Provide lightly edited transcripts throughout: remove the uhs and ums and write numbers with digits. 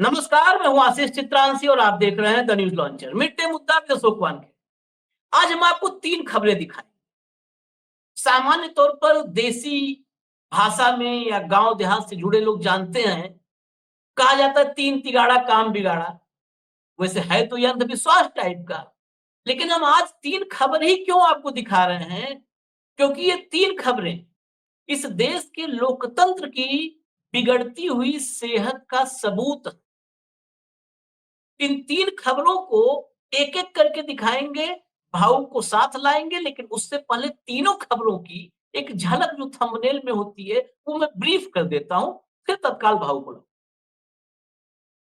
नमस्कार, मैं हूं आशीष चित्रांशी और आप देख रहे हैं the news launcher. Mid day मुद्दा विद अशोक वानखे। आज हम आपको 3 खबरें दिखाएं। सामान्य तौर पर देसी भाषा में या गांव देहात से जुड़े लोग जानते हैं, कहा जाता है 3 तिगाड़ा काम बिगाड़ा। वैसे है तो ये अंधविश्वास टाइप का, लेकिन हम आज 3 खबर ही क्यों आपको दिखा रहे हैं? क्योंकि ये 3 खबरें इस देश के लोकतंत्र की बिगड़ती हुई सेहत का सबूत। इन 3 खबरों को एक-एक करके दिखाएँगे, भावुक को साथ लाएँगे, लेकिन उससे पहले तीनों खबरों की एक झलक जो थंबनेल में होती है, वो मैं ब्रीफ कर देता हूँ, फिर तत्काल भावुक हो।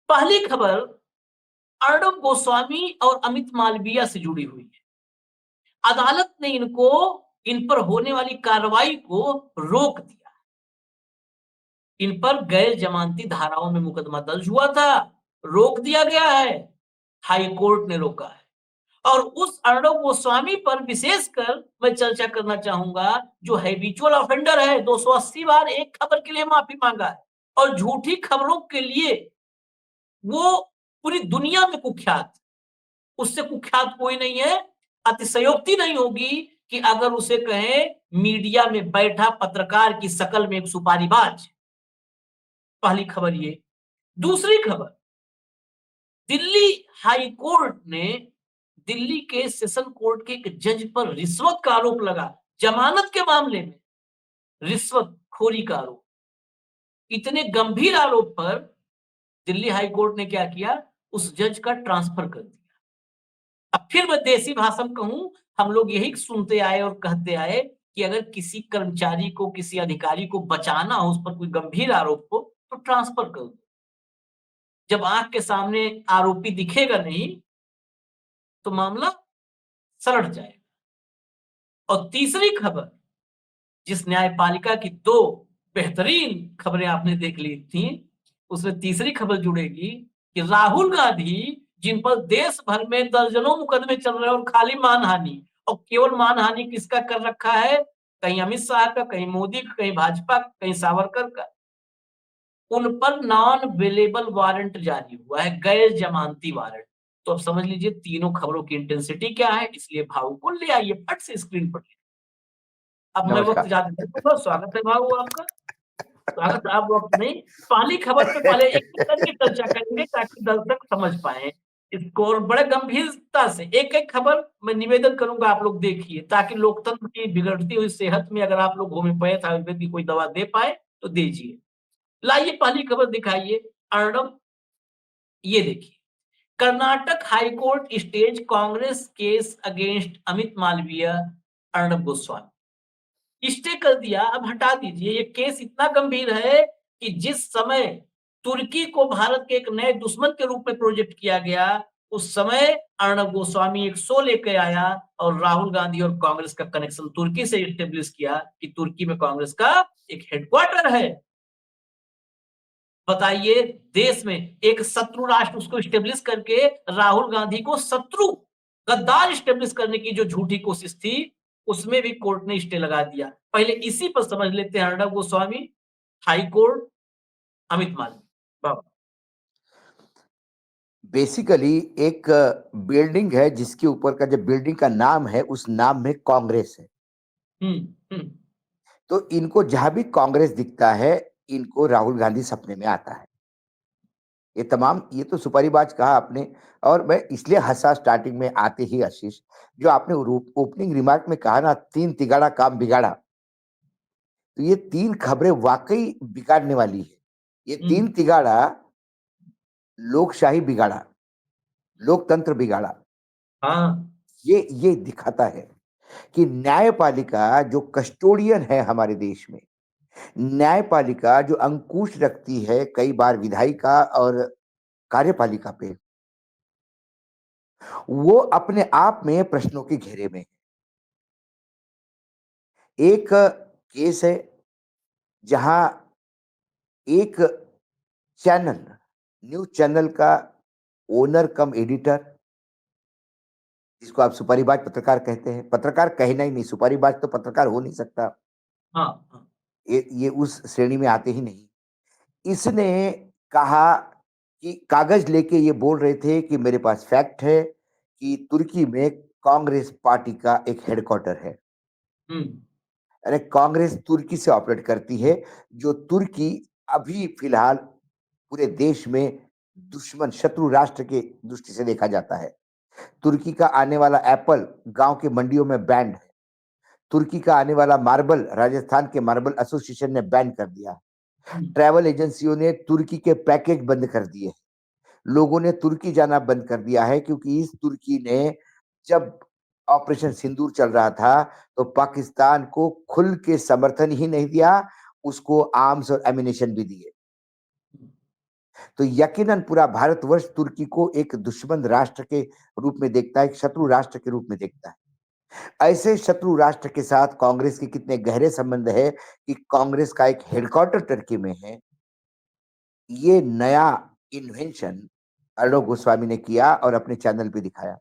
पहली खबर अर्णब गोस्वामी और अमित मालवीय से जुड़ी हुई है। अदालत ने इन पर होने वाली कार्रवाई को रोक दिया। इन पर गैर जमानती धाराओं में मुकदमा दर्ज हुआ था, रोक दिया गया है। हाई कोर्ट ने रोका है। और उस अर्णब गोस्वामी पर विशेषकर मैं चर्चा करना चाहूंगा, जो हैबिचुअल ऑफेंडर है, 280 बार एक खबर के लिए माफी मांगा है और झूठी खबरों के लिए वो पूरी दुनिया में कुख्यात। उससे कुख्यात कोई नहीं है। अतिशयोक्ति नहीं होगी कि अगर उसे कहें मीडिया में बैठा पत्रकार की शकल में एक सुपारीबाज। पहली खबर ये। दूसरी खबर, दिल्ली हाई कोर्ट ने दिल्ली के सेशन कोर्ट के एक जज पर रिश्वत का आरोप लगा। जमानत के मामले में रिश्वतखोरी का आरोप। इतने गंभीर आरोप पर दिल्ली हाई कोर्ट ने क्या किया? उस जज का ट्रांसफर कर दिया। अब फिर मैं देसी भाषा में कहूं, हम लोग यही सुनते आए और कहते आए कि अगर किसी कर्मचारी को, किसी अधिकारी को बचाना हो, उस पर कोई गंभीर आरोप हो, तो ट्रांसफर कर दो। जब आंख के सामने आरोपी दिखेगा नहीं, तो मामला सलट जाएगा। और तीसरी खबर, जिस न्यायपालिका की 2 बेहतरीन खबरें आपने देख ली थी, उसमें तीसरी खबर जुड़ेगी कि राहुल गांधी, जिन पर देश भर में दर्जनों मुकदमे चल रहे हैं और खाली मानहानि, और केवल मानहानि किसका कर रखा है? कहीं अमित शाह का, कहीं मोदी का, कहीं भाजपा का, कहीं सावरकर का। उन पर नॉन अवेलेबल वारंट जारी हुआ है, गैर जमानती वारंट। तो अब समझ लीजिए तीनों खबरों की इंटेंसिटी क्या है। इसलिए भावुक को ले आइए फट से स्क्रीन पर। अब मैं वक्त नमस्कार। ज्यादा नहीं लूँगा। स्वागत है भाऊ आपका। स्वागत है, आप वक्त नहीं। पहली खबर पे पहले एक-एक करके चर्चा करेंगे ताकि दर्शक समझ पाएँ इसको, और बड़े गंभीरता से एक-एक खबर मैं निवेदन करूँगा आप लोग देखिए, ताकि लोकतंत्र की बिगड़ती हुई सेहत में अगर आप लोग होम्योपैथ, आयुर्वेद की कोई दवा दे पाएँ तो दीजिए। लाइए पहली खबर दिखाइए। अर्णब, ये देखिए। Karnataka high court stage Congress case against Amit Malviya, Arnab Goswami. Stay कर दिया, अब हटा दीजिए। ये केस इतना गंभीर है कि जिस समय तुर्की को भारत के एक नए दुश्मन के रूप में प्रोजेक्ट किया गया, उस समय अर्णब गोस्वामी एक शो लेकर आया और राहुल गांधी और कांग्रेस का कनेक्शन तुर्की से इस्टेब्लिश किया कि तुर्की में कांग्रेस का एक हेडक्वार्टर है। बताइए, देश में एक शत्रु राष्ट्र उसको इस्टेब्लिश करके राहुल गांधी को शत्रु, गद्दार इस्टेब्लिश करने की जो झूठी कोशिश थी, उसमें भी कोर्ट ने स्टे लगा दिया। पहले इसी पर समझ लेते हैं। Arnab Goswami, high court, Amit Malviya. बाबा। बेसिकली एक बिल्डिंग है जिसके ऊपर का जो बिल्डिंग का नाम है उस नाम में कांग्रेस है। हम्म। हम्म। तो इनको जहां भी कांग्रेस दिखता है, इनको राहुल गांधी सपने में आता है। ये तो सुपारीबाज कहा आपने। और मैं इसलिए हंसा स्टार्टिंग में आते ही आशीष, जो आपने ओपनिंग रिमार्क में कहा ना, 3 तिगाड़ा काम बिगाड़ा। तो ये 3 खबरें वाकई बिगाड़ने वाली है। ये 3 तिगाड़ा लोकशाही बिगाड़ा, लोकतंत्र बिगाड़ा। हाँ। ये दिखाता है कि न्यायपालिका जो कस्टोडियन है हमारे देश में, न्यायपालिका जो अंकुश रखती है कई बार विधायिका और कार्यपालिका पे, वो अपने आप में प्रश्नों के घेरे में है। एक केस है जहां एक चैनल, न्यूज चैनल का ओनर कम एडिटर, जिसको आप सुपारीबाज पत्रकार कहते हैं, पत्रकार कहना ही नहीं, सुपारीबाज तो पत्रकार हो नहीं सकता, हाँ। हाँ। ये उस श्रेणी में आते ही नहीं। इसने कहा कि कागज लेके ये बोल रहे थे कि मेरे पास फैक्ट है कि तुर्की में कांग्रेस पार्टी का एक हेडक्वार्टर है। हुँ, अरे कांग्रेस तुर्की से ऑपरेट करती है, जो तुर्की अभी फिलहाल पूरे देश में दुश्मन शत्रु राष्ट्र के दृष्टि से देखा जाता है। तुर्की का आने वाला एप्पल गांव के मंडियों में बैंड है। तुर्की का आने वाला मार्बल राजस्थान के मार्बल एसोसिएशन ने बैन कर दिया। हुँ, ट्रैवल एजेंसियों ने तुर्की के पैकेज बंद कर दिए। लोगों ने तुर्की जाना बंद कर दिया है क्योंकि इस तुर्की ने जब ऑपरेशन सिंदूर चल रहा था तो पाकिस्तान को खुल के समर्थन ही नहीं दिया, उसको आर्म्स और एम्युनिशन भी दिए। तो यकीनन पूरा भारतवर्ष तुर्की को एक दुश्मन राष्ट्र के रूप में देखता है, एक शत्रु राष्ट्र के रूप में देखता है। ऐसे शत्रु राष्ट्र के साथ कांग्रेस के कितने गहरे संबंध है कि कांग्रेस का एक हेडक्वार्टर टर्की में है। ये नया इन्वेंशन अर्णव गोस्वामी ने किया और अपने चैनल पे दिखाया,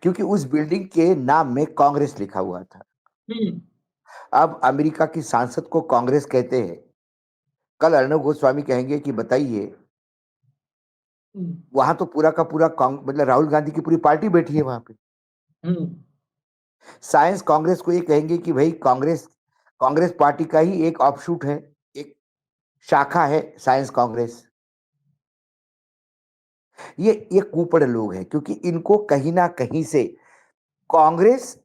क्योंकि उस बिल्डिंग के नाम में कांग्रेस लिखा हुआ था। हुँ, अब अमेरिका की सांसद को कांग्रेस कहते हैं, कल अर्णव गोस्वामी कहेंगे कि बताइए, हुँ, वहां तो पूरा का पूरा मतलब राहुल गांधी की पूरी पार्टी बैठी है वहां पे। हुँ, साइंस कांग्रेस को ये कहेंगे कि भाई कांग्रेस कांग्रेस पार्टी का ही एक ऑफशूट है, एक शाखा है साइंस कांग्रेस। ये कुपड़ लोग हैं, क्योंकि इनको कहीं ना कहीं से कांग्रेस,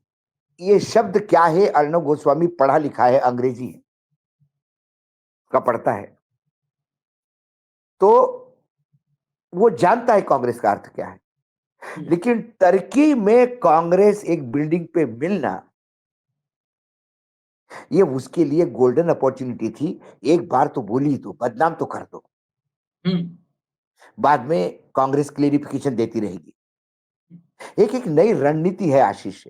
ये शब्द क्या है, अर्णव गोस्वामी पढ़ा लिखा है, अंग्रेजी का पढ़ता है, तो वो जानता है कांग्रेस का अर्थ क्या है। हुँ, लेकिन टर्की में कांग्रेस एक बिल्डिंग पे मिलना, ये उसके लिए गोल्डन अपॉर्चुनिटी थी। एक बार तो बोली, तो बदनाम तो कर दो, हुँ, बाद में कांग्रेस क्लेरिफिकेशन देती रहेगी। एक एक नई रणनीति है आशीष।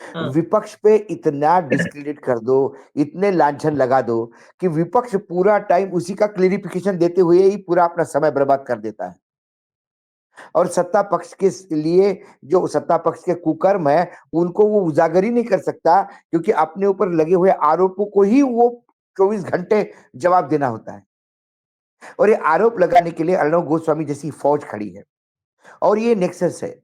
हाँ, विपक्ष पे इतना डिस्क्रेडिट कर दो, इतने लांछन लगा दो कि विपक्ष पूरा टाइम उसी का क्लेरिफिकेशन देते हुए ही पूरा अपना समय बर्बाद कर देता है। और सत्ता पक्ष के लिए, जो सत्ता पक्ष के कुकर्म है, उनको वो उजागर ही नहीं कर सकता, क्योंकि अपने ऊपर लगे हुए आरोपों को ही वो 24 घंटे जवाब देना होता है। और ये आरोप लगाने के लिए अर्णव गोस्वामी जैसी फौज खड़ी है, और ये नेक्सस है।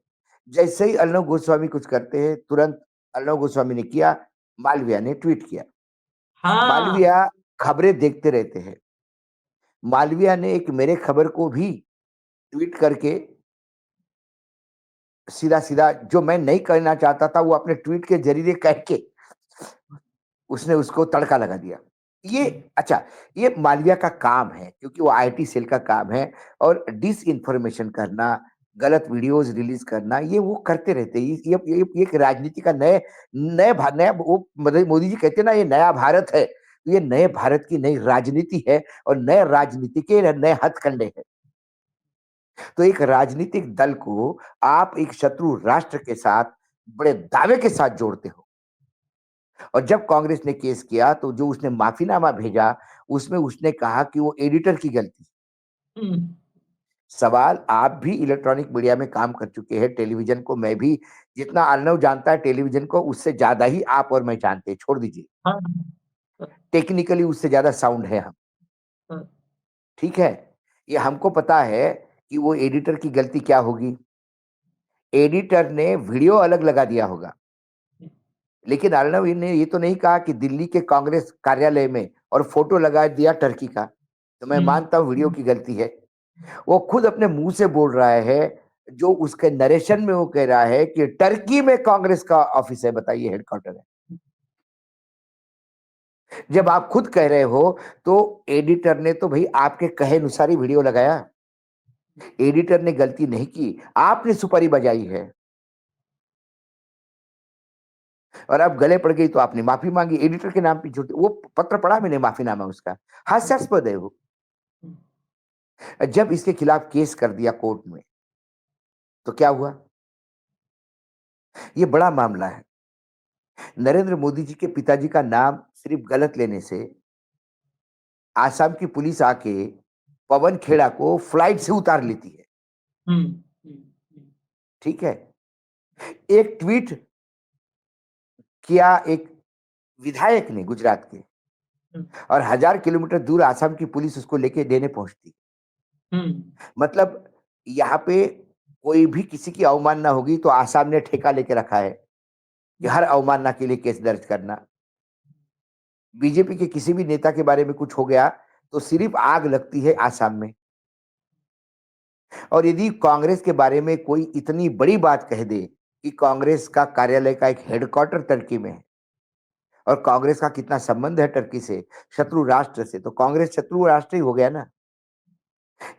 जैसे ही अर्णव गोस्वामी कुछ करते हैं, तुरंत अर्णव गोस्वामी ने किया, मालविया ने ट्वीट किया। हाँ, मालविया खबरें देखते रहते हैं। मालविया ने एक मेरे खबर को भी ट्वीट करके सीधा सीधा जो मैं नहीं कहना चाहता था, वो अपने ट्वीट के जरिए कह के उसने उसको तड़का लगा दिया। ये हुँ, अच्छा, ये मालविया का काम है, क्योंकि वो आईटी सेल का काम है, और डिस इन्फॉर्मेशन करना, गलत वीडियोस रिलीज करना, ये वो करते रहते हैं। ये एक राजनीति का नए नए नया, वो मोदी जी कहते हैं ना, ये नया भारत है, तो ये नए भारत की नई राजनीति है, और नए राजनीति के नए हथकंडे हैं। तो एक राजनीतिक दल को आप एक शत्रु राष्ट्र के साथ बड़े दावे के साथ जोड़ते हो। और जब कांग्रेस ने केस किया, तो जो उसने माफीनामा भेजा, उसमें उसने कहा कि वो एडिटर की गलती। हुँ, सवाल, आप भी इलेक्ट्रॉनिक मीडिया में काम कर चुके हैं, टेलीविजन को मैं भी, जितना अर्णव जानता है टेलीविजन को, उससे ज्यादा ही आप और मैं जानते हैं, छोड़ दीजिए। हाँ, टेक्निकली उससे ज्यादा साउंड है हम, हाँ, ठीक है। ये हमको पता है कि वो एडिटर की गलती क्या होगी। एडिटर ने वीडियो अलग लगा दिया होगा, लेकिन अर्णव ने ये तो नहीं कहा कि दिल्ली के कांग्रेस कार्यालय में और फोटो लगा दिया टर्की का। तो मैं हुँ, मानता हूं वीडियो की गलती है। वो खुद अपने मुंह से बोल रहा है, जो उसके नरेशन में वो कह रहा है कि टर्की में कांग्रेस का ऑफिस है, बताइए, हेडक्वार्टर है। जब आप खुद कह रहे हो, तो एडिटर ने तो भाई आपके कहे अनुसार ही वीडियो लगाया। एडिटर ने गलती नहीं की, आपने सुपारी बजाई है, और अब गले पड़ गई तो आपने माफी मांगी एडिटर के नाम पे। झूठ, वो पत्र पढ़ा मैंने, माफीनामा उसका हास्यास्पद है वो। हुँ, जब इसके खिलाफ केस कर दिया कोर्ट में, तो क्या हुआ, ये बड़ा मामला है। नरेंद्र मोदी जी के पिताजी का नाम सिर्फ गलत लेने से आसाम की पुलिस आके पवन खेड़ा को फ्लाइट से उतार लेती है, हुँ, हुँ, ठीक है। एक ट्वीट किया एक विधायक ने गुजरात के, हम्म, और 1000 किलोमीटर दूर आसाम की पुलिस उसको लेके देने पहुंचती। हम्म, मतलब यहाँ पे कोई भी किसी की अवमानना होगी तो आसाम ने ठेका लेके रखा है कि हर अवमानना के लिए केस दर्ज करना। बीजेपी के किसी भी नेता के बारे में कुछ हो गया तो सिर्फ आग लगती है आसाम में। और यदि कांग्रेस के बारे में कोई इतनी बड़ी बात कह दे कि कांग्रेस का कार्यालय का एक हेडक्वार्टर टर्की में है और कांग्रेस का कितना संबंध है टर्की से, शत्रु राष्ट्र से, तो कांग्रेस शत्रु राष्ट्र ही हो गया ना।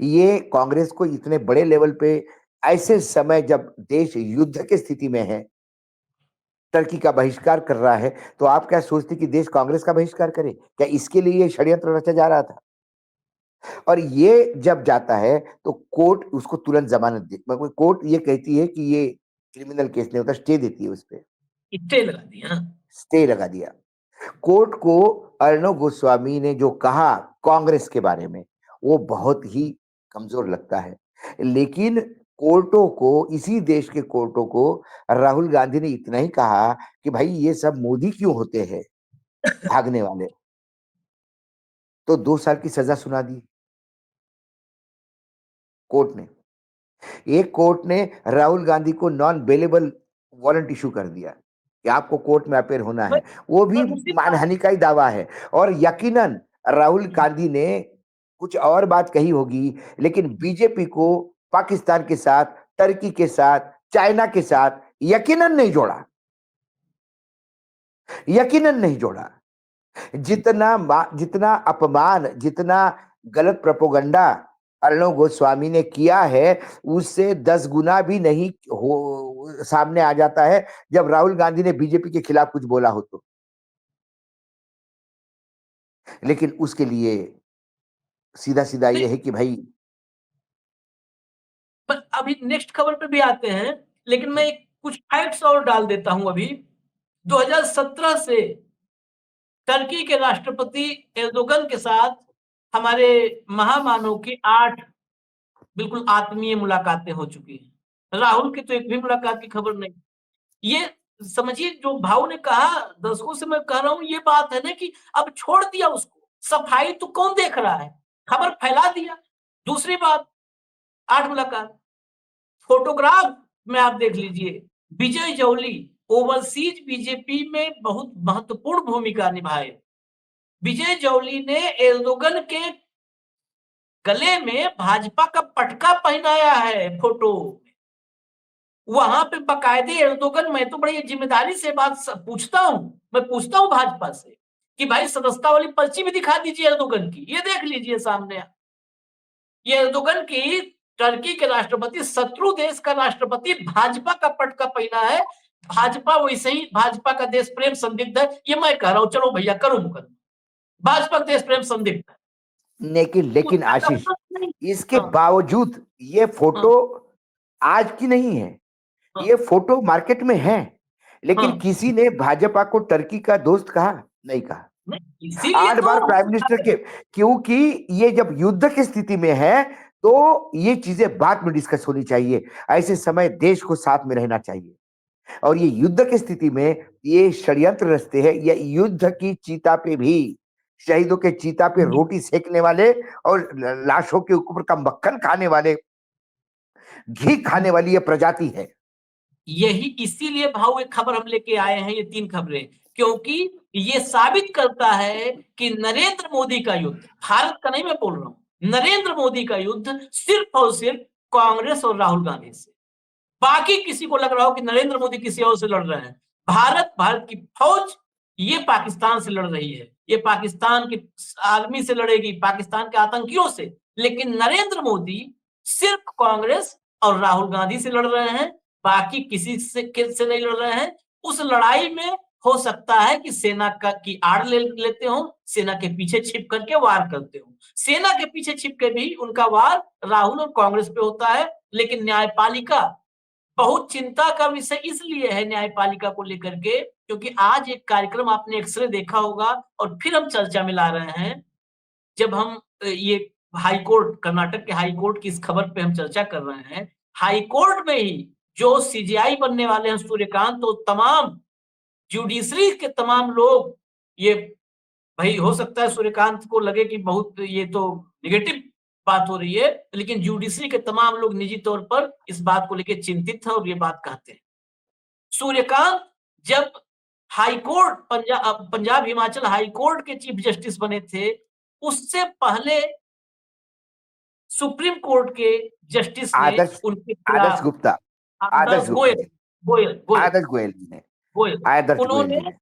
ये कांग्रेस को इतने बड़े लेवल पे ऐसे समय जब देश युद्ध की स्थिति में है, टर्की का बहिष्कार कर रहा है, तो आप क्या सोचते कि देश कांग्रेस का बहिष्कार करे? क्या इसके लिए ये षड्यंत्र रचा जा रहा था? और ये जब जाता है तो कोर्ट उसको तुरंत जमानत दे, मतलब कोर्ट ये कहती है कि ये क्रिमिनल केस नहीं होता, स्टे देती है उस पे, स्टे लगा दिया। हाँ। स्टे लगा दिया। कोर्ट को अर्णव गोस्वामी ने जो कहा कांग्रेस के बारे में वो बहुत ही कमजोर लगता है। लेकिन कोर्टों को, इसी देश के कोर्टों को राहुल गांधी ने इतना ही कहा कि भाई ये सब मोदी क्यों होते हैं भागने वाले, तो 2 साल की सजा सुना दी कोर्ट ने। एक कोर्ट ने राहुल गांधी को नॉन बेलेबल वारंट इशू कर दिया कि आपको कोर्ट में अपेयर होना बस है, वो भी बस उसी बात। मानहानि का ही दावा है। और यकीनन राहुल गांधी ने कुछ और बात कही होगी, लेकिन बीजेपी को पाकिस्तान के साथ, टर्की के साथ, चाइना के साथ यकीनन नहीं जोड़ा, यकीनन नहीं जोड़ा। जितना अपमान, जितना गलत प्रोपोगंडा अर्णव गोस्वामी ने किया है, उससे 10 गुना भी नहीं हो सामने आ जाता है जब राहुल गांधी ने बीजेपी के खिलाफ कुछ बोला हो तो। लेकिन उसके लिए सीधा सीधा ये नहीं, है कि भाई पर अभी नेक्स्ट खबर पे भी आते हैं, लेकिन मैं कुछ फैक्ट्स और डाल देता हूं अभी। 2017 से टर्की के राष्ट्रपति एर्दोगन के साथ हमारे महामानव की 8 बिल्कुल आत्मीय मुलाकातें हो चुकी हैं। राहुल की तो एक भी मुलाकात की खबर नहीं। ये समझिए, जो भाव ने कहा, दर्शकों से मैं कह रहा हूं, ये बात है ना कि अब छोड़ दिया उसको, सफाई तो कौन देख रहा है, खबर फैला दिया। दूसरी बात, 8 मुलाकात, फोटोग्राफ में आप देख लीजिए, विजय जौली ओवरसीज बीजेपी में बहुत महत्वपूर्ण भूमिका निभाए। विजय जौली ने एर्दोगन के गले में भाजपा का पटका पहनाया है फोटो। वहां पे बाकायदे एर्दोगन, मैं तो बड़ी जिम्मेदारी से बात पूछता हूं, मैं पूछता हूं भाजपा से कि भाई सदस्यता वाली पर्ची भी दिखा दीजिए एर्दोगन की, ये देख लीजिए सामने। ये एर्दोगन की टर्की के राष्ट्रपति, शत्रु देश का राष्ट्रपति, भाजपा का पटका पहना है। भाजपा वैसे ही, भाजपा का देश प्रेम संदिग्ध है, ये मैं कह रहा हूं, चलो भैया करो मुकदमा, भाजपा का देश प्रेम संदिग्ध है। लेकिन लेकिन उसका आशीष, कब्जा नहीं। इसके हाँ, बावजूद ये हाँ, फोटो आज की नहीं है, हाँ, ये फोटो मार्केट में है। लेकिन हाँ, किसी ने भाजपा को टर्की का दोस्त कहा? नहीं कहा। नहीं, इसीलिए 8 बार तो प्राइम मिनिस्टर के, क्योंकि ये जब युद्ध की स्थिति में है तो ये चीजें बाद में डिस्कस होनी चाहिए। ऐसे समय देश को साथ में रहना चाहिए। और ये युद्ध की स्थिति में ये षड्यंत्र रचते हैं, ये युद्ध की चिता पे भी, शहीदों के चिता पे रोटी सेकने वाले और लाशों के ऊपर का मक्खन खाने वाले, घी खाने वाली ये प्रजाति है। यही इसीलिए भाव एक खबर हम लेके आए हैं, ये 3 खबरें, क्योंकि ये साबित करता है कि नरेंद्र मोदी का युद्ध, भारत का नहीं मैं बोल रहा हूं, नरेंद्र मोदी का युद्ध सिर्फ और सिर्फ कांग्रेस और राहुल गांधी से। बाकी किसी को लग रहा हो कि नरेंद्र मोदी किसी और से लड़ रहे हैं, भारत की फौज ये पाकिस्तान से लड़ रही है, ये पाकिस्तान की आर्मी से लड़ेगी, पाकिस्तान के आतंकियों से। लेकिन नरेंद्र मोदी सिर्फ कांग्रेस और राहुल गांधी से लड़ रहे हैं, बाकी किसी से नहीं लड़ रहे हैं। उस लड़ाई में हो सकता है कि सेना का की आड़ लेते हो, सेना के पीछे छिप करके वार करते हो, सेना के पीछे छिप के भी उनका वार राहुल और कांग्रेस पे होता है। लेकिन न्यायपालिका बहुत चिंता का विषय इसलिए है न्यायपालिका को लेकर के, क्योंकि आज एक कार्यक्रम आपने एक्सरे देखा होगा, और फिर हम चर्चा में ला रहे हैं, जब हम ये हाई कोर्ट, कर्नाटक के हाई कोर्ट की इस खबर पे हम चर्चा कर रहे हैं। हाई कोर्ट में ही जो सीजेआई बनने वाले हैं सूर्यकांत, तो तमाम जुडिशरी के तमाम लोग ये भाई हो सकता है सूर्यकांत को लगे कि बहुत ये तो नेगेटिव बात हो रही है, लेकिन जुडिशरी के तमाम लोग निजी तौर पर इस बात को लेकर चिंतित हैं और ये बात कहते हैं। सूर्यकांत जब हाईकोर्ट पंजाब हिमाचल हाईकोर्ट के चीफ जस्टिस बने थे, उससे पहले सुप्रीम कोर्ट के जस्टिस ने आदर्श उनके आदर्श खिलाफ, गुप्ता आदर्श आदर्श गुप्ता गोयल जी, गोयल गोयल आदर्श गोयल जी ने, गोयल आदर्श गोयल उन्होंने जी ने।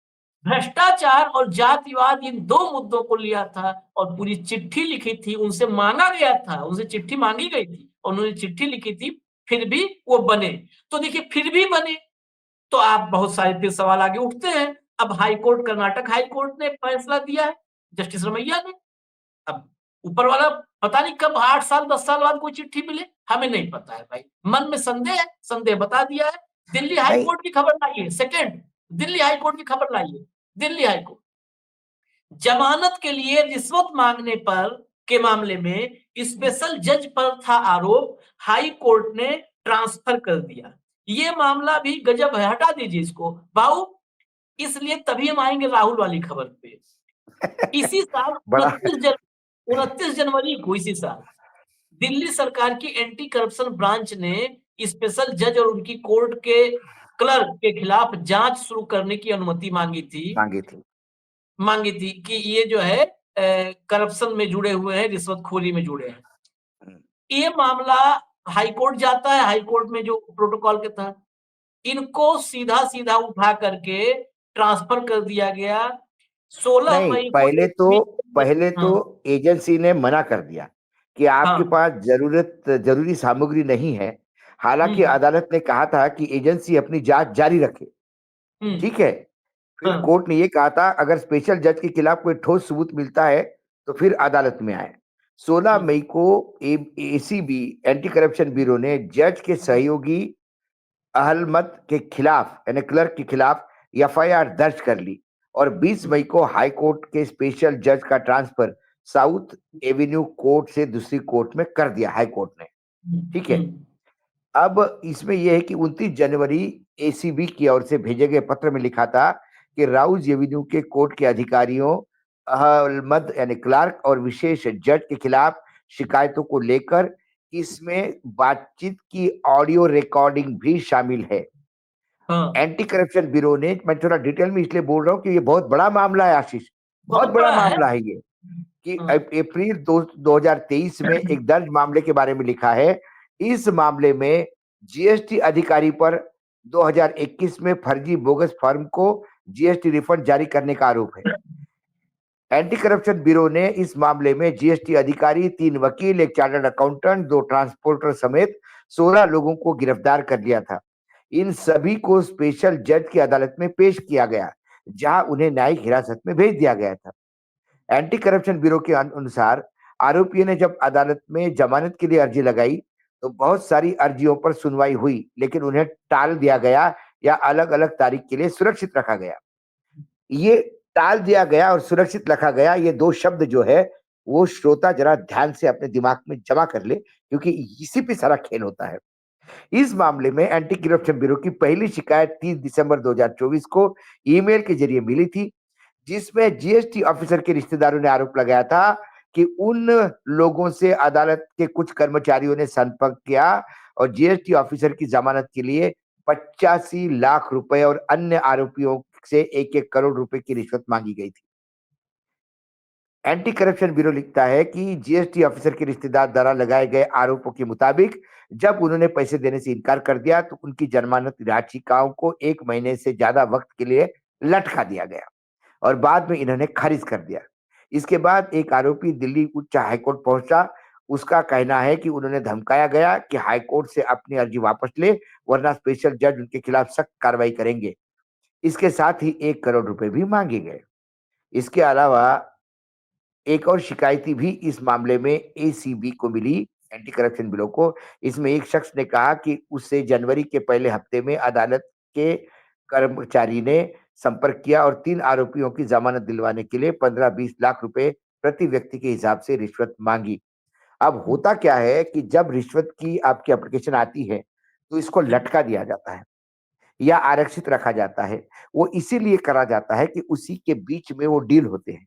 भ्रष्टाचार और जातिवाद इन दो मुद्दों को लिया था और पूरी चिट्ठी लिखी थी, उनसे मांगा गया था, उनसे चिट्ठी मांगी गई थी और उन्होंने चिट्ठी लिखी थी, फिर भी वो बने। तो देखिए फिर भी बने, तो आप बहुत सारे फिर सवाल आगे उठते हैं। अब हाईकोर्ट, कर्नाटक हाईकोर्ट ने फैसला दिया है, जस्टिस रमैया ने। अब ऊपर वाला पता नहीं कब 8 साल 10 साल बाद कोई चिट्ठी मिले, हमें नहीं पता है भाई। मन में संदेह है, संदेह बता दिया है। दिल्ली नहीं, हाईकोर्ट की खबर लाइए, सेकंड दिल्ली हाईकोर्ट की खबर लाइए। दिल्ली हाईकोर्ट जमानत के लिए रिश्वत मांगने पर के मामले में स्पेशल जज पर था आरोप, हाई कोर्ट ने ट्रांसफर कर दिया। ये मामला भी गजब है, हटा दीजिए इसको भाऊ। इसलिए तभी हम आएंगे राहुल वाली खबर पे। इसी साल बड़ा 29 जनवरी को इसी साल दिल्ली सरकार की एंटी करप्शन ब्रांच ने स्पेशल जज और उनकी कोर्ट के क्लर्क के खिलाफ जांच शुरू करने की अनुमति मांगी थी। मांगी थी कि ये जो है करप्शन में जुड़े हुए हैं, रिश्वतखोरी में जुड़े हैं। हम्म, ये मामला हाईकोर्ट जाता है, हाईकोर्ट में जो प्रोटोकॉल के तहत इनको सीधा सीधा उठा करके ट्रांसफर कर दिया गया। 16 नहीं, मई को पहले एक तो मीटिंग। पहले तो हाँ एजेंसी ने मना कर दिया कि आपके हाँ। पास जरूरी सामग्री नहीं है। हालांकि हम्म अदालत ने कहा था कि एजेंसी अपनी जांच जारी रखे। हम्म। ठीक है। फिर हाँ। कोर्ट ने ये कहा था अगर स्पेशल जज के खिलाफ कोई ठोस सबूत मिलता है तो फिर अदालत में आए। 16 हम्म मई को एसीबी एंटी करप्शन ब्यूरो ने जज के सहयोगी अहलमत के खिलाफ यानी क्लर्क के खिलाफ एफआईआर दर्ज कर ली और 20 मई को हाई कोर्ट के स्पेशल जज का ट्रांसफर साउथ एवेन्यू कोर्ट से दूसरी कोर्ट में कर दिया हाई कोर्ट ने। ठीक है। हम्म। अब इसमें यह है कि 29 जनवरी एसीबी की ओर से भेजे गए पत्र में लिखा था कि राउज एवेन्यू के कोर्ट के अधिकारियों अहमद यानी क्लार्क और विशेष जज के खिलाफ शिकायतों को लेकर इसमें बातचीत की ऑडियो रिकॉर्डिंग भी शामिल है। हाँ, एंटी करप्शन ब्यूरो ने, मैं थोड़ा डिटेल में इसलिए बोल रहा हूँ कि ये बहुत बड़ा मामला है आशीष, बहुत बहुत बड़ा बड़ा है। मामला है ये। कि हाँ। अप्रैल 2023 में एक दर्ज मामले के बारे में लिखा है। इस मामले में जीएसटी अधिकारी पर 2021 में फर्जी बोगस फर्म को जीएसटी रिफंड जारी करने का आरोप है। एंटी करप्शन ब्यूरो ने इस मामले में जीएसटी अधिकारी, 3 वकील, एक चार्टर्ड अकाउंटेंट, 2 ट्रांसपोर्टर समेत 16 लोगों को गिरफ्तार कर लिया था। इन सभी को स्पेशल जज की अदालत में पेश किया गया, जहां उन्हें न्यायिक हिरासत में भेज दिया गया था। एंटी करप्शन ब्यूरो के अनुसार आरोपियों ने जब अदालत में जमानत के लिए अर्जी लगाई तो बहुत सारी अर्जियों पर सुनवाई हुई, लेकिन उन्हें टाल दिया गया या अलग अलग तारीख के लिए सुरक्षित रखा गया। ये टाल दिया गया और सुरक्षित रखा गया, ये दो शब्द जो है वो श्रोता जरा ध्यान से अपने दिमाग में जमा कर ले, क्योंकि इसी पे सारा खेल होता है। इस मामले में एंटी करप्शन ब्यूरो की पहली शिकायत 30 दिसंबर 2024 को ईमेल के जरिए मिली थी, जिसमें जीएसटी ऑफिसर के रिश्तेदारों ने आरोप लगाया था कि उन लोगों से अदालत के कुछ कर्मचारियों ने संपर्क किया और जीएसटी ऑफिसर की जमानत के लिए 85 लाख रुपए और अन्य आरोपियों से 1-1 करोड़ रुपए की रिश्वत मांगी गई थी। एंटी करप्शन ब्यूरो लिखता है कि जीएसटी ऑफिसर के रिश्तेदार द्वारा लगाए गए आरोपों के मुताबिक जब उन्होंने पैसे देने से इनकार कर दिया तो उनकी जमानत याचिकाओं को 1 महीने से ज्यादा वक्त के लिए लटका दिया गया और बाद में इन्होंने खारिज कर दिया। इसके बाद एक आरोपी दिल्ली उच्च हाईकोर्ट पहुंचा। उसका कहना है कि उन्होंने धमकाया गया कि हाईकोर्ट से अपनी अर्जी वापस ले, वरना स्पेशल जज उनके खिलाफ सख्त कार्रवाई करेंगे। इसके साथ ही 1 करोड़ रुपए भी मांगे गए। इसके अलावा एक और शिकायती भी इस मामले में एसीबी को मिली, एंटी करप्शन ब्यूरो को। इसमें एक शख्स ने कहा कि उससे जनवरी के पहले हफ्ते में अदालत के कर्मचारी ने संपर्क किया और 3 आरोपियों की जमानत दिलवाने के लिए 15-20 लाख रुपए प्रति व्यक्ति के हिसाब से रिश्वत मांगी। अब होता क्या है कि जब रिश्वत की आपकी एप्लीकेशन आती है तो इसको लटका दिया जाता है या आरक्षित रखा जाता है। वो इसीलिए करा जाता है कि उसी के बीच में वो डील होते हैं।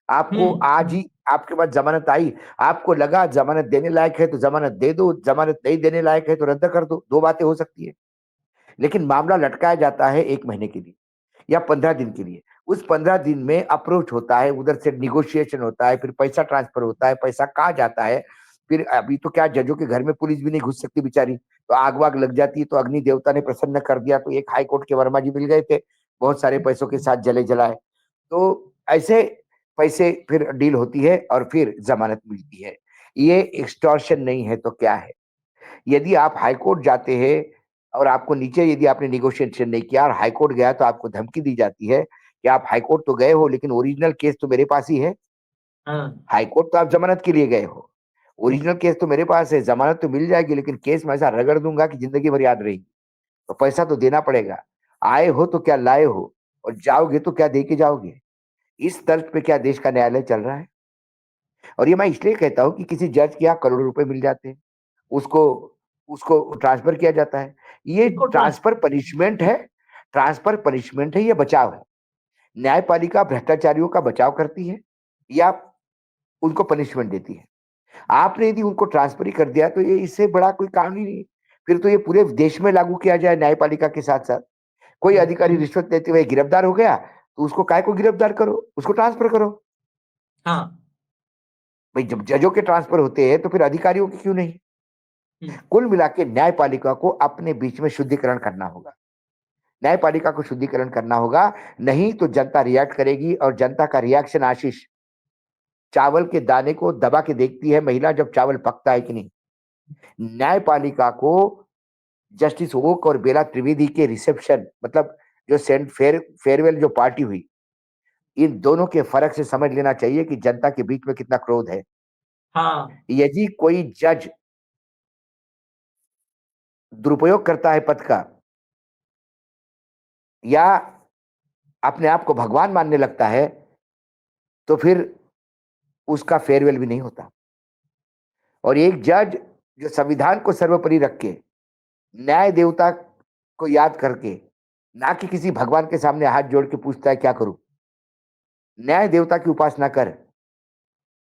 आपको आज ही आपके पास जमानत आई, आपको लगा जमानत देने लायक है तो जमानत दे दो, जमानत नहीं देने लायक है तो रद्द कर दो, दो बातें हो सकती है। लेकिन मामला लटकाया जाता है 1 महीने के लिए या 15 दिन के लिए। उस 15 दिन में अप्रोच होता है, उधर से नेगोशिएशन होता है, फिर पैसा ट्रांसफर होता है, पैसा कहाँ जाता है। फिर अभी तो क्या जजों के घर में पुलिस भी नहीं घुस सकती बेचारी, तो आग वाग लग जाती है तो अग्नि देवता ने प्रसन्न कर दिया, तो एक हाई कोर्ट के वर्मा जी मिल गए थे बहुत सारे पैसों के साथ जले जलाए। तो ऐसे पैसे फिर डील होती है और फिर जमानत मिलती है। ये एक्सटॉर्शन नहीं है तो क्या है? यदि आप हाई कोर्ट जाते हैं और आपको नीचे यदि आपने नेगोशिएशन नहीं किया और हाई कोर्ट गया तो आपको धमकी दी जाती है कि आप हाई कोर्ट तो गए हो लेकिन ओरिजिनल केस तो मेरे पास ही है। हाँ। हाई कोर्ट तो आप जमानत के लिए गए हो, ओरिजिनल केस तो मेरे पास है, जमानत तो मिल जाएगी लेकिन केस में ऐसा रगड़ दूंगा कि जिंदगी भर याद रहेगी। तो पैसा तो देना पड़ेगा। आए हो तो क्या लाए हो, और जाओगे तो क्या दे के जाओगे? इस तर्ज पे क्या देश का न्यायालय चल रहा है? और ये मैं इसलिए कहता हूँ कि किसी जज के यहाँ करोड़ों रुपए मिल जाते हैं, उसको उसको ट्रांसफर किया जाता है। ये इसको ट्रांस ट्रांसफर पनिशमेंट है, ये बचाव है। न्यायपालिका भ्रष्टाचारियों का बचाव करती है या उनको पनिशमेंट देती है। आपने यदि उनको ट्रांसफर ही कर दिया तो ये इससे बड़ा कोई कानून ही नहीं। फिर तो ये पूरे देश में लागू किया जाए न्यायपालिका के साथ-साथ। कोई अधिकारी रिश्वत लेते हुए गिरफ्तार हो गया, तो उसको काहे को गिरफ्तार करो, उसको ट्रांसफर करो। हाँ। भाई जब जजों के ट्रांसफर होते हैं तो फिर अधिकारियों के क्यों नहीं? कुल मिला के न्यायपालिका को अपने बीच में शुद्धिकरण करना होगा। न्यायपालिका को शुद्धिकरण करना होगा, नहीं तो जनता रिएक्ट करेगी और जनता का रिएक्शन आशीष, चावल के दाने को दबा के देखती है महिला जब चावल पकता है कि नहीं। न्यायपालिका को जस्टिस ओक और बेला त्रिवेदी के रिसेप्शन मतलब जो सेंट फेयरवेल जो पार्टी हुई, इन दोनों के फर्क से समझ लेना चाहिए कि जनता के बीच में कितना क्रोध है। हाँ। यदि कोई जज दुरुपयोग करता है पद का या अपने आप को भगवान मानने लगता है, तो फिर उसका फेयरवेल भी नहीं होता। और एक जज जो संविधान को सर्वोपरि रख के, न्याय देवता को याद करके, ना कि किसी भगवान के सामने हाथ जोड़ के पूछता है क्या करूं, न्याय देवता की उपासना कर,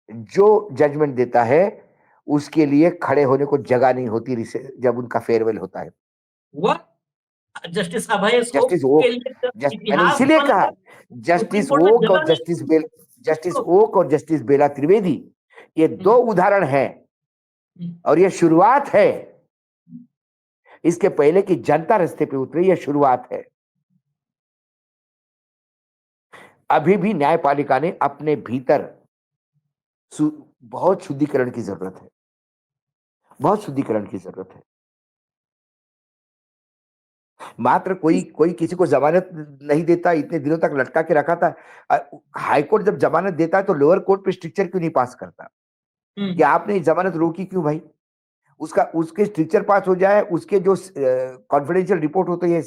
जो जजमेंट देता है उसके लिए खड़े होने को जगह नहीं होती जब उनका फेयरवेल होता है। हुआ जस्टिस अभय ओक जस्टिस के ओक, लिए जब मैंने इतिहास इसीलिए बन कहा, गया, सुप्रीम जस्टिस कोर्ट में ओक जगह और नहीं जस्टिस तो। ओक और जस्टिस बेला त्रिवेदी, ये दो उदाहरण हैं हम्म, और ये शुरुआत है। इसके पहले की जनता रास्ते पे उतरी, ये शुरुआत है। अभी भी न्यायपालिका ने अपने भीतर बहुत शुद्धिकरण की जरूरत है, बहुत शुद्धिकरण की जरूरत है। मात्र कोई कोई किसी को जमानत नहीं देता, इतने दिनों तक लटका के रखा था। हाई कोर्ट जब जमानत देता है तो लोअर कोर्ट पे स्ट्रिक्चर क्यों नहीं पास करता कि आपने जमानत रोकी क्यों भाई? उसका उसके स्ट्रिक्चर पास हो जाए, उसके जो कॉन्फिडेंशियल रिपोर्ट होते हैं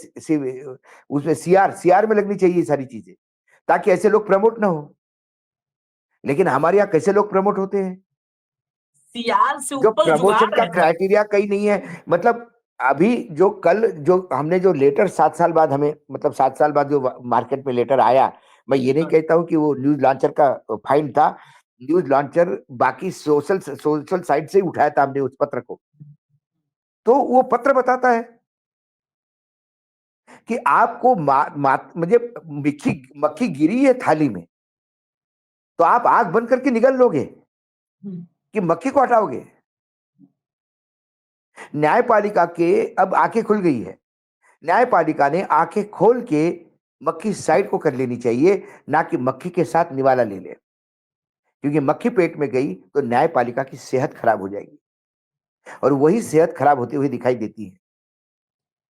उसमें सीआर में लगनी चाहिए ये सारी चीजें, ताकि ऐसे लोग प्रमोट ना हो। लेकिन हमारे यहाँ कैसे लोग प्रमोट होते हैं? सीआर से जो ऊपर प्रमोशन जुगाड़ का है ना। क्राइटेरिया कहीं नहीं है। मतलब अभी जो कल जो हमने जो लेटर 7 साल बाद हमें मतलब 7 साल बाद जो मार्केट में लेटर आया, मैं ये नहीं हाँ, कहता हूँ कि वो न्यूज लॉन्चर का फाइन था। न्यूज लॉन्चर बाकी सोशल साइट से ही उठाया था हमने उस पत्र को। तो वो पत्र बताता है कि आपको मुझे मक्खी मक्खी गिरी है थाली में, तो आप आग बंद करके निगल लोगे कि मक्खी को हटाओगे? न्यायपालिका के अब आंखें खुल गई है। न्यायपालिका ने आंखें खोल के मक्खी साइड को कर लेनी चाहिए, ना कि मक्खी के साथ निवाला ले ले। क्योंकि मक्खी पेट में गई तो न्यायपालिका की सेहत खराब हो जाएगी और वही सेहत खराब होती हुई दिखाई देती है।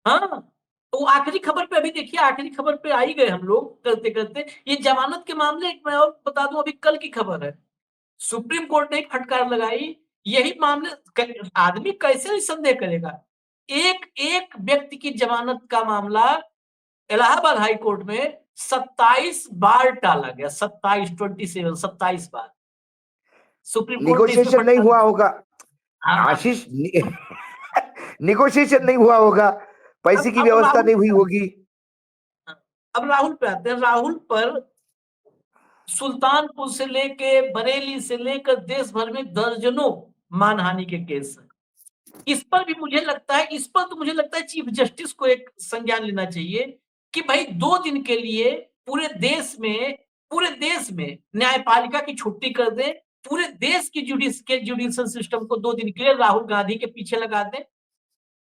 हाँ। तो आखिरी खबर पे अभी देखिए, आखिरी खबर पे आ ही गए हम लोग करते करते। ये जमानत के मामले, एक मैं और बता दूं, अभी कल की खबर है। सुप्रीम कोर्ट ने एक फटकार लगाई। यही मामले आदमी कैसे निसंदेह करेगा। एक एक व्यक्ति की जमानत का मामला इलाहाबाद हाई कोर्ट में 27 बार टाला गया। 27 बार सुप्रीम कोर्ट ने इसमें निगोशिएशन नहीं फटकार। हुआ होगा हाँ। आशीष। निगोशिएशन नहीं हुआ होगा, पैसे की अब व्यवस्था राहुल नहीं हुई होगी। अब राहुल पे आते हैं। राहुल पर सुल्तानपुर से लेके बरेली से लेकर देश भर में दर्जनों मानहानि के केस हैं। इस पर भी मुझे लगता है, इस पर तो मुझे लगता है चीफ जस्टिस को एक संज्ञान लेना चाहिए कि भाई 2 दिन के लिए पूरे देश में न्यायपालिका की छुट्टी कर दें, पूरे देश की जुडिशियल सिस्टम को 2 दिन के लिए राहुल गांधी के पीछे लगा दें।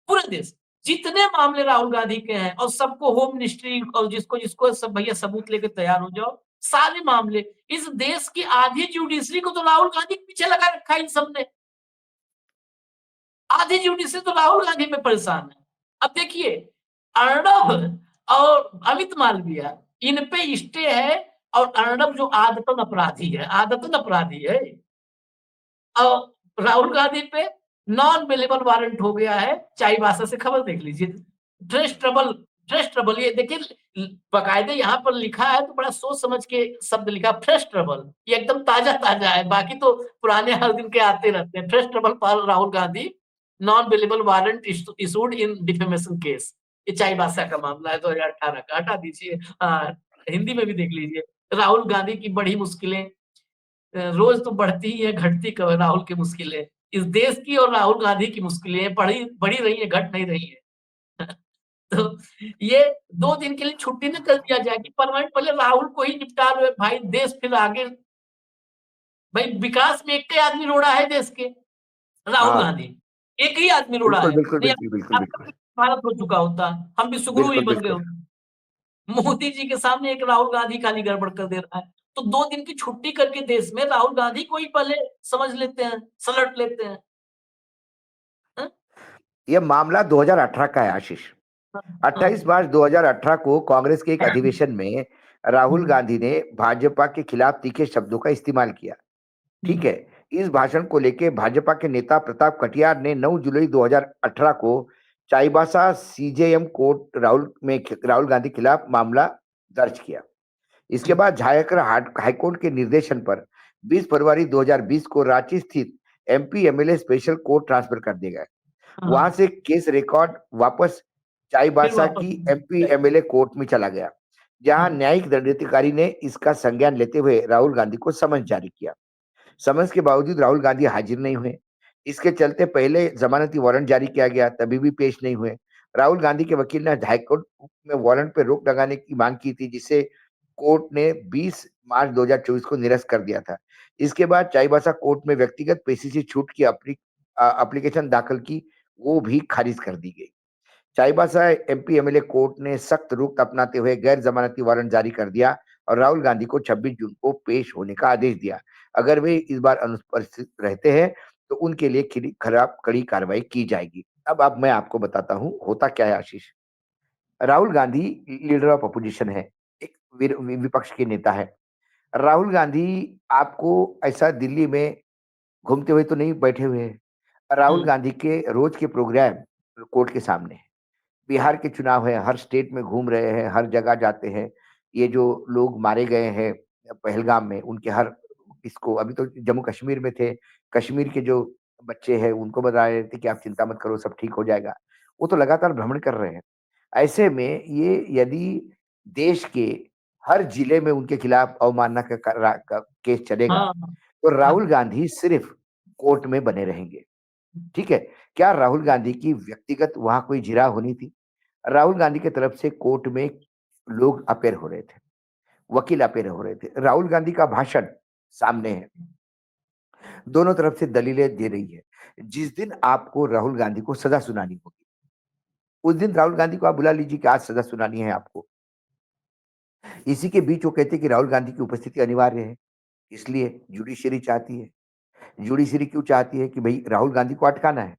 पूरे देश, जितने मामले राहुल गांधी के हैं और सबको होम मिनिस्ट्री और जिसको सब भैया सबूत लेके तैयार हो जाओ, सारे मामले, इस देश की आधी जुडिशरी को तो राहुल गांधी के पीछे लगा रखा है इन सब ने। आधी जुडिशरी तो राहुल गांधी में परेशान है। अब देखिए, अर्णब और अमित मालविया, इन पे स्टे है, और अर्णब जो आदतन अपराधी है, और राहुल गांधी पे नॉन अवेलेबल वारंट हो गया है। चाईबासा से खबर देख लीजिए, फ्रेश ट्रबल, ये देखिए बाकायदे यहाँ पर लिखा है तो बड़ा सोच समझ के शब्द लिखा, फ्रेश ट्रबल, ये एकदम ताजा ताजा है, बाकी तो पुराने हर दिन के आते रहते हैं। Fresh trouble for Rahul Gandhi, non available warrant issued in defamation case. ये चाईबासा का मामला है 2018 का, हटा दीजिए। हिंदी में भी देख लीजिए, राहुल गांधी की बड़ी मुश्किलें, रोज तो बढ़ती ही है, घटती कब है राहुल की मुश्किलें। इस देश की और राहुल गांधी की मुश्किलें बढ़ी रही है, घट नहीं रही है। तो ये 2 दिन के लिए छुट्टी न कर दिया जाए कि परमानेंट, पहले राहुल को ही निपटा लो भाई, देश फिर आगे। भाई विकास में एक ही आदमी रोड़ा है देश के, राहुल हाँ, गांधी, एक ही आदमी रोड़ा बिल्कुल, है। बिल्कुल, नहीं, बिल्कुल, बिल्कुल, आपका बिल्कुल, भारत हो चुका होता, हम भी सुगरू ही बिल्कुल, बन गए बिल्कुल। होते। मोदी जी के सामने एक राहुल गांधी खाली गड़बड़ कर दे रहा है, तो 2 दिन की छुट्टी करके देश में राहुल गांधी को ही पहले समझ लेते हैं, सलट लेते हैं। हाँ? ये मामला 2018 का है आशीष। हाँ, 28 हाँ। मार्च 2018 को कांग्रेस के एक अधिवेशन में राहुल गांधी ने भाजपा के खिलाफ तीखे शब्दों का इस्तेमाल किया। ठीक है। इस भाषण को लेकर भाजपा के नेता प्रताप कटियार ने 9 जुलाई 2018 को चाईबासा सीजेएम कोर्ट राहुल गांधी के खिलाफ मामला दर्ज किया। इसके बाद झारखंड हाईकोर्ट के निर्देशन पर 20 फरवरी 2020 को रांची स्थित MP MLA special court transfer कर दिया गया। वहां हाँ, से केस रिकॉर्ड वापस फिर चाईबासा वापस। की एमपी एमएलए कोर्ट में चला गया, जहां न्यायिक दंडाधिकारी ने इसका संज्ञान लेते हुए राहुल गांधी को समन जारी किया। समन्स के बावजूद राहुल गांधी हाजिर नहीं हुए। इसके चलते पहले जमानती वारंट जारी किया गया, तभी भी पेश नहीं हुए। राहुल गांधी के वकील ने हाईकोर्ट में वारंट पर रोक लगाने की मांग की थी, जिसे कोर्ट ने 20 मार्च 2024 को निरस्त कर दिया था। इसके बाद चाईबासा कोर्ट में व्यक्तिगत पेशी से छूट की एप्लीकेशन दाखिल की, वो भी खारिज कर दी गई। चाईबासा एमपी एमएलए कोर्ट ने सख्त रुख अपनाते हुए गैर जमानती वारंट जारी कर दिया और राहुल गांधी को 26 जून को पेश होने का आदेश दिया। अगर वे इस बार अनुपस्थित रहते हैं तो उनके लिए कड़ी कार्रवाई की जाएगी। अब मैं आपको बताता हूँ होता क्या है Ashish. Rahul Gandhi leader of opposition है, एक विपक्ष के नेता है। राहुल गांधी आपको ऐसा दिल्ली में घूमते हुए तो नहीं बैठे हुए हैं। राहुल गांधी के रोज के प्रोग्राम कोर्ट के सामने है। बिहार के चुनाव है, हर स्टेट में घूम रहे हैं, हर जगह जाते हैं। ये जो लोग मारे गए हैं पहलगाम में, उनके हर इसको, अभी तो जम्मू कश्मीर में थे, कश्मीर के जो बच्चे हैं उनको बता रहे थे कि आप चिंता मत करो, सब ठीक हो जाएगा। वो तो लगातार भ्रमण कर रहे हैं। ऐसे में ये यदि देश के हर जिले में उनके खिलाफ अवमानना का केस चलेगा, हाँ, तो हाँ, राहुल गांधी सिर्फ कोर्ट में बने रहेंगे। ठीक है। क्या राहुल गांधी की व्यक्तिगत वहां कोई जिरह होनी थी? राहुल गांधी की तरफ से कोर्ट में लोग अपेयर हो रहे थे, वकील अपेयर हो रहे थे। राहुल गांधी का भाषण सामने है, दोनों तरफ से दलीलें दे रही है। जिस दिन आपको राहुल गांधी को सजा सुनानी होगी, उस दिन राहुल गांधी को आप बुला लीजिए कि आज सजा सुनानी है आपको। इसी के बीच वो कहते हैं कि राहुल गांधी की उपस्थिति अनिवार्य है, इसलिए जुडिशरी चाहती है। जुडिशरी क्यों चाहती है? कि भाई राहुल गांधी को अटकाना है।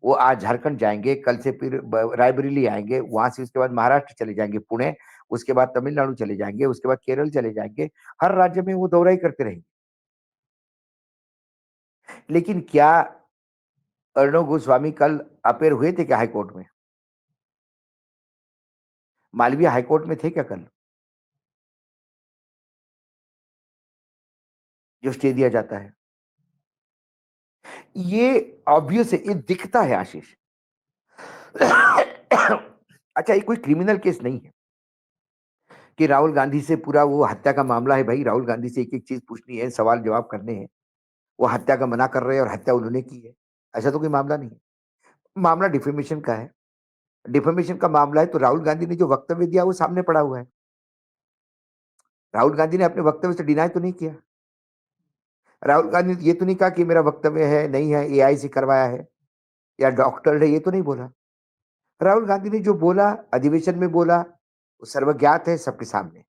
वो आज झारखंड जाएँगे, कल से फिर रायबरेली आएँगे, वहाँ से उसके बाद महाराष्ट्र चले जाएँगे, पुणे, उसके बाद तमिलनाडु चले जाएँगे, उसके बाद केरल चले जाएँगे। हर राज्य में वो दौरा ही करते रहेंगे। लेकिन क्या अर्णब गोस्वामी कल अपेयर हुए थे क्या हाई कोर्ट में? मालवीय हाई कोर्ट में थे क्या कल? जो स्टे दिया जाता है। ये ऑब्वियस है, ये दिखता है आशीष। अच्छा, ये कोई क्रिमिनल केस नहीं है। कि राहुल गांधी से पूरा वो हत्या का मामला है भाई, राहुल गांधी से एक-एक चीज़ पूछनी है, सवाल जवाब करने हैं। वो हत्या का मना कर रहे हैं और हत्या उन्होंने की है। ऐसा तो कोई मामला नहीं है। मामला डिफेमेशन का है। डिफेमेशन का मामला है तो राहुल गांधी ने जो वक्तव्य दिया वो सामने पड़ा हुआ है। राहुल गांधी ने अपने वक्तव्य से डिनाय तो नहीं किया। राहुल गांधी ने ये तो नहीं कहा कि मेरा वक्तव्य है, नहीं है, एआई से करवाया है या डॉक्टर है, ये तो नहीं बोला। राहुल गांधी ने जो बोला, अधिवेशन में बोला, वो सर्वज्ञात है सबके सामने।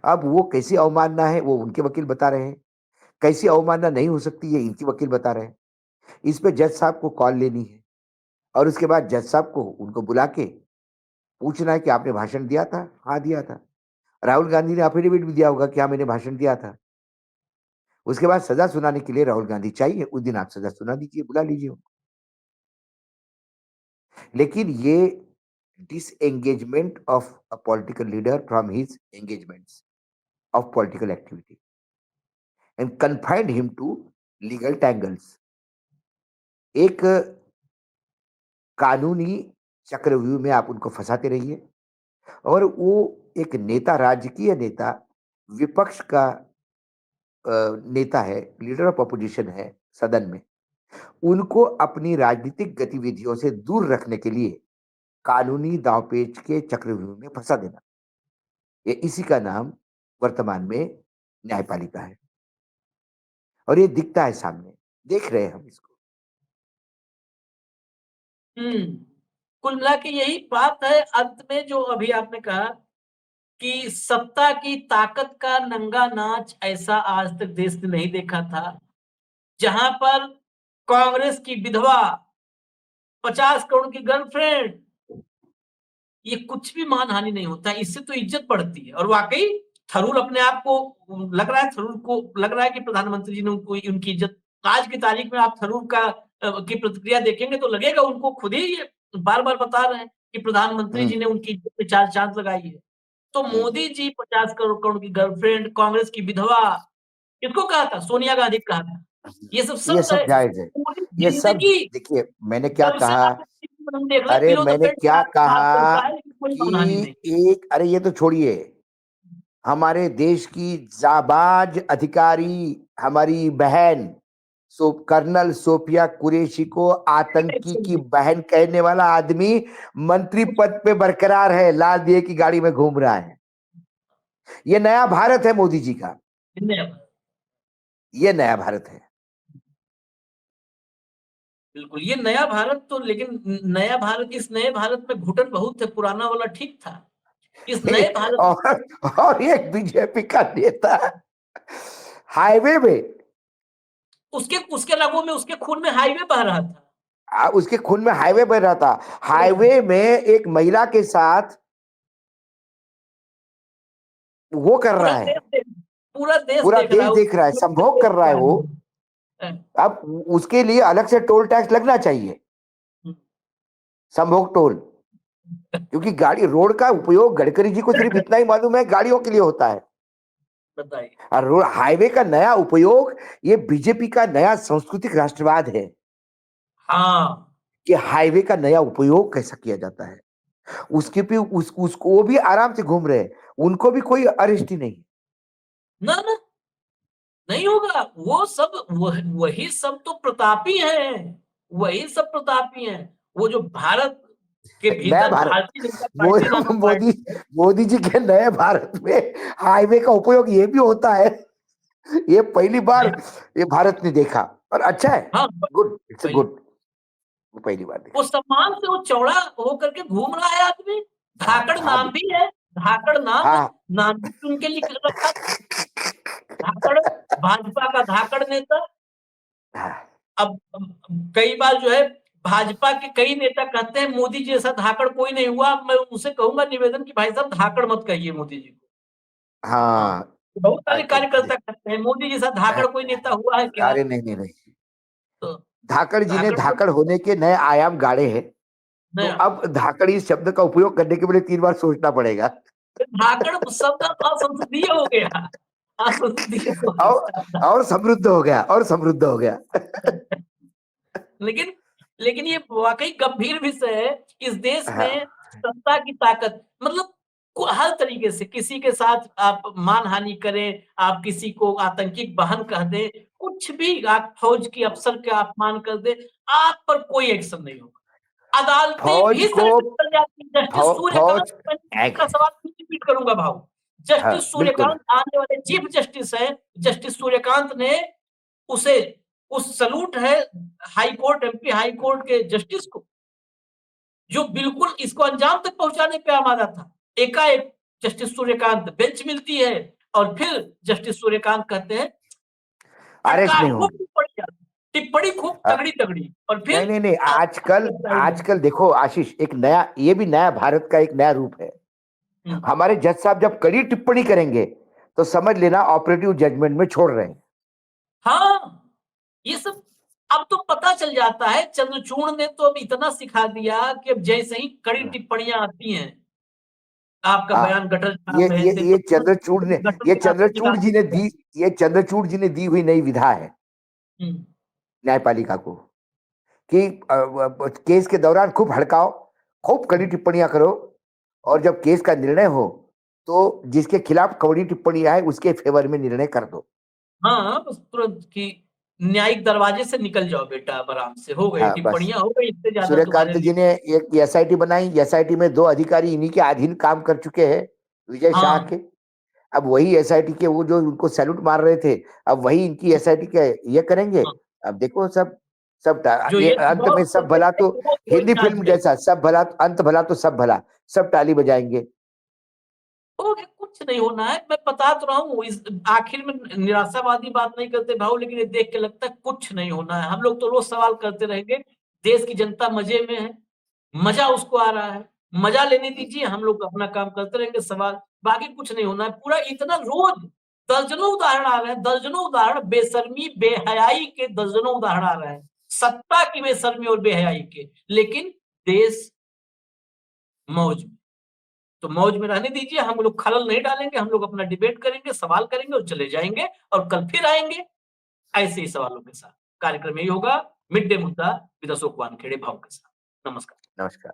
अब वो कैसी अवमानना है, वो उनके वकील बता रहे हैं। कैसी अवमानना नहीं हो सकती, ये इनके वकील बता रहे हैं। इस पे जज साहब को कॉल लेनी है और उसके बाद जज साहब को उनको बुला के पूछना है कि आपने भाषण दिया था? हाँ, दिया था। राहुल गांधी ने एफिडेविट भी दिया होगा कि हाँ, मैंने भाषण दिया था। उसके बाद सजा सुनाने के लिए राहुल गांधी चाहिए, उस दिन आप सजा सुना दीजिए, बुला लीजिए उनको। लेकिन ये disengagement of a political leader from his engagements of political activity and confined him to legal tangles. एक कानूनी चक्रव्यूह में आप उनको फंसाते रहिए और वो एक नेता, राजकीय नेता, विपक्ष का नेता है, लीडर ऑफ अपोजिशन है सदन में, उनको अपनी राजनीतिक गतिविधियों से दूर रखने के लिए कानूनी दांवपेच के चक्रव्यूह में फंसा देना, ये इसी का नाम वर्तमान में न्यायपालिका है और ये दिखता है सामने, देख रहे हैं हम इसको। कुल मिला के यही बात है अंत में जो अभी आपने कहा कि सत्ता की ताकत का नंगा नाच ऐसा आज तक देश ने नहीं देखा था, जहां पर कांग्रेस की विधवा, 50 करोड़ की गर्लफ्रेंड, ये कुछ भी मानहानि नहीं होता है, इससे तो इज्जत बढ़ती है। और वाकई थरूर अपने आप को लग रहा है, थरूर को लग रहा है कि प्रधानमंत्री जी ने उनको उनकी इज्जत, आज की तारीख में आप थरूर का की प्रतिक्रिया देखेंगे तो लगेगा उनको खुद ही ये बार बार बता रहे हैं कि प्रधानमंत्री जी हम्म। ने उनकी इज्जत पे चार चांद लगाई है। तो हम्म। मोदी जी 50 करोड़ करोड़ की गर्लफ्रेंड, कांग्रेस की विधवा, किसको कहा था? सोनिया गांधी को कहा था। ये सब ये सब सब जायज है। पूरी ये सब, जिंदगी, देखिए मैंने क्या जब से कहा, हम देख रहे हैं अरे बिलो द मैंने बेल्ट क्या बात कहा करता है, लेकिन कोई मानहानि कि नहीं। एक, अरे ये तो छोड़िए, हमारे देश की जाबाज अधिकारी, हमारी बहन कर्नल सोफिया कुरैशी को आतंकी की बहन कहने वाला आदमी मंत्री पद पे बरकरार है, लाल दिए की गाड़ी में घूम रहा है। ये नया भारत है मोदी जी का, ये नया भारत है। बिल्कुल, ये नया भारत तो, लेकिन नया भारत, इस नए भारत में घुटन बहुत थे, पुराना वाला ठीक था। इस नए भारत और एक बीजेपी का नेता हाईवे में, उसके उसके रगों में, उसके खून में हाईवे बह रहा था। उसके खून में हाईवे बह रहा था। हाईवे में एक महिला के साथ वो कर पूरा रहा है, देश देख पूरा देश पूरा देख रहा देश है देख रहा है, संभोग कर रहा है वो। अब उसके लिए अलग से टोल टैक्स लगना चाहिए, संभोग टोल, क्योंकि गाड़ी, रोड का उपयोग गडकरी जी को सिर्फ इतना ही मालूम है गाड़ियों के लिए होता है, बताइए। और रोड हाईवे का नया उपयोग, ये बीजेपी का नया सांस्कृतिक राष्ट्रवाद है हाँ, कि हाईवे का नया उपयोग कैसा किया जाता है। उसके भी उसको वो भी आराम से घूम रहे हैं, उनको भी कोई अरेस्ट ही नहीं। ना ना, नहीं होगा। वो सब वही सब तो प्रतापी हैं, वही सब प्रतापी हैं। वो जो भारत के नया भीतर भारत, भारतीय जनता पार्टी नामक मोदी पार्टी है। मोदी जी के नए भारत में हाईवे का उपयोग ये भी होता है, ये पहली बार ये भारत ने देखा, और अच्छा है, हाँ, गुड, इट्स पहली गुड, पहली बार वो देखा। सम्मान से वो चौड़ा होकर के घूम रहा है आदमी। हाँ धाकड़ हाँ नाम भी है, धाकड़ नाम है, हाँ। नाम भी उनके लिख रखा था, धाकड़, भाजपा का धाकड़ नेता। हाँ, अब कई बार जो है भाजपा के कई नेता कहते हैं मोदी जी जैसा धाकड़ कोई नहीं हुआ। मैं उनसे कहूंगा निवेदन कि भाई साहब धाकड़ मत कहिए मोदी जी को। हाँ, हाँ, तो बहुत सारे अच्छा, कार्यकर्ता कहते हैं मोदी जैसा धाकड़ कोई नेता हुआ है क्या? अरे नहीं नहीं नहीं, तो धाकड़ जी ने धाकड़ को धाकड़ होने के नए आयाम गाड़े हैं, तो नया, अब धाकड़ इस शब्द का उपयोग करने के लिए 3 बार सोचना पड़ेगा। धाकड़ शब्द असंसदीय हो गया, असंसदीय हो और गया। और समृद्ध हो गया, और समृद्ध हो गया। लेकिन लेकिन ये वाकई गंभीर विषय है। इस देश हाँ, में सत्ता की ताकत, मतलब हर तरीके से किसी के साथ आप मानहानि करें, आप किसी को आतंकी बहन कह दें, कुछ भी आप फौज की अफ़सर का अपमान कर दें, आप पर कोई एक्शन नहीं होगा। अदालतें फौज भी को सरेंडर कर जाती हैं। जस्टिस सूर्यकांत, फौज मैं का सवाल फिर रिपीट करूँगा भाऊ। हाँ, जस्टिस बिल्कुल। सूर्यकांत आने वाले चीफ जस्टिस हैं, जस्टिस सूर्यकांत ने उसे उस सैल्यूट है high court, MP high court के जस्टिस को, जो बिल्कुल इसको अंजाम तक पहुंचाने पे आमादा था। एकाएक जस्टिस सूर्यकांत बेंच मिलती है और फिर जस्टिस सूर्यकांत कहते हैं अरेस्ट फटकार नहीं खूब होगी। टिप्पणी खूब अ, तगड़ी-तगड़ी और नहीं, फिर नहीं, नहीं, आजकल गिरफ्तारी हो आजकल देखो आशीष, एक नया, ये भी नया भारत का एक नया रूप है। हुँ। हमारे जज साहब जब कड़ी टिप्पणी करेंगे, तो समझ लेना ऑपरेटिव जजमेंट में छोड़ रहे हैं। हाँ, ये सब अब तो पता चल जाता है। चंद्रचूड़ ने तो अब इतना सिखा दिया कि अब जैसे ही कड़ी टिप्पणियाँ आती हैं, आपका हाँ, बयान गटर ये छाप रहे ये थे तो ये तुरंत गटर ये में आपको चंद्रचूड़ निकाल जी ने दिया। दी ये चंद्रचूड़ जी ने दी हुई नई विधा है हुँ, न्यायपालिका को, कि केस के दौरान खूब हड़काओ, खूब कड़ी हुँ। टिप्पणियां करो, और जब केस का निर्णय हो, तो जिसके खिलाफ कड़ी टिप्पणी आए उसके फेवर में निर्णय कर दो। हाँ, बस तुरंत कि न्यायिक दरवाजे से निकल जाओ बेटा, अब आराम से हो गई हाँ, बस। टिप्पणियाँ हो गई, इससे ज़्यादा तुम्हारे सूर्यकांत लिए जी ने एक एसआईटी बनाई, एसआईटी में 2 अधिकारी इन्हीं के अधीन काम कर चुके हैं, विजय शाह हाँ, के। अब वही एसआईटी के, वो जो उनको सैल्यूट मार रहे थे, अब वही इनकी एसआईटी के ये करेंगे। हाँ, अब देखो, जो ये ये अंत दबाव में सब करते भला थे तो, वो ही हिंदी जांच फिल्म करें। जैसा, सब भला अंत भला तो सब भला, सब ताली बजाएंगे। हो गया, कुछ नहीं होना है। मैं बता तो रहा हूँ, इस आखिर में निराशावादी बात नहीं करते भाऊ, लेकिन ये देख के लगता है कुछ नहीं होना है। हम लोग तो रोज सवाल करते रहेंगे। देश की जनता मजे में है, मजा उसको आ रहा है, मजा लेने दीजिए, हम लोग अपना काम करते रहेंगे सवाल, बाकी कुछ नहीं होना है। पूरा इतना रोज दर्जनों उदाहरण आ रहे हैं, दर्जनों उदाहरण बेशर्मी, बेहयाई के दर्जनों उदाहरण आ रहे हैं। सत्ता की बेशर्मी और बेहयाई के, लेकिन देश मौज में। तो मौज में रहने दीजिए, हम लोग खलल नहीं डालेंगे, हम लोग अपना डिबेट करेंगे, सवाल करेंगे और चले जाएँगे और कल फिर आएँगे ऐसे ही सवालों के साथ। कार्यक्रम यही होगा, मिड डे मुद्दा विद अशोक वानखेड़े भाव के साथ। नमस्कार। नमस्कार।